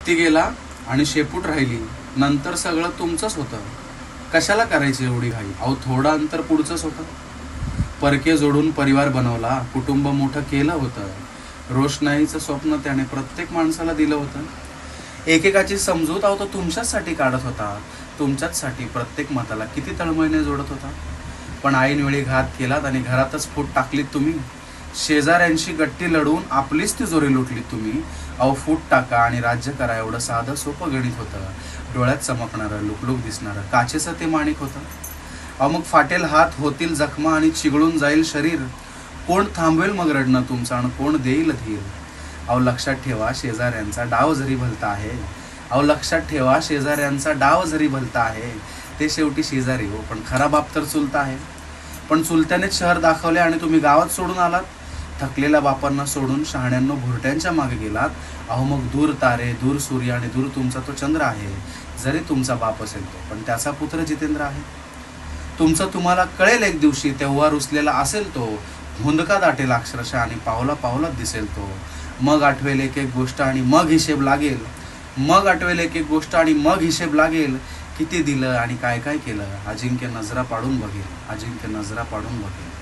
हत्ती गेला आणि शेपूट राहिली, नंतर सगळं तुमचंच होतं. कशाला करायची एवढी घाई? अहो थोडं अंतर पुढचंच होतं. परके जोडून परिवार बनवला, कुटुंब मोठं केलं होतं. रोषणाईचं स्वप्न त्याने प्रत्येक माणसाला दिलं होतं. एकेकाची समजूत अहो तो तुमच्याचसाठी काढत होता. तुमच्याचसाठी प्रत्येक मताला किती तळमळीने जोडत होता. पण ऐनवेळी घात केलात आणि घरातच फूट टाकलीत तुम्ही. शेजाऱ्यांशी गट्टी लढवून आपलीच तिजोरी लुटलीत तुम्ही. अहो फूट टाका आणि राज्य करा एवढं साधं सोपं गणित होतं. डोळ्यात चमकणारं लुकलुक दिसणारं काचेचं ते माणिक होतं. अहो मग फाटेल हात, होतील जखमा आणि चिघळून जाईल शरीर. कोण थांबवेल मग रडणं तुमचं आणि कोण देईल धीर? अहो लक्षात ठेवा शेजाऱ्यांचा डाव जरी भलता आहे. अहो लक्षात ठेवा शेजाऱ्यांचा डाव जरी भलता आहे. ते शेवटी शेजारी हो, पण खरा बाप तर चुलता आहे. पण चुलत्यानेच शहर दाखवले आणि तुम्ही गावात सोडून आलात. थकलेल्या बापांना सोडून शहाण्यांनो भुरट्यांच्या मागे गेलात. अहो मग दूर तारे, दूर सूर्य आणि दूर तुमचा तो चंद्र आहे. जरी तुमचा बाप असेल तो, पण त्याचा पुत्र जितेंद्र आहे. तुमचं तुम्हाला कळेल एक दिवशी, तेव्हा रुसलेला असेल तो. हुंदका दाटेल अक्षरशः आणि पावला पावलात दिसेल तो. मग आठवेल एक एक गोष्ट आणि मग हिशेब लागेल. मग आठवेल एक एक गोष्ट आणि मग हिशेब लागेल. किती दिलं आणि काय काय केलं. अजिंक्य नजरा पाडून बघेल, अजिंक्य नजरा पाडून बघेल.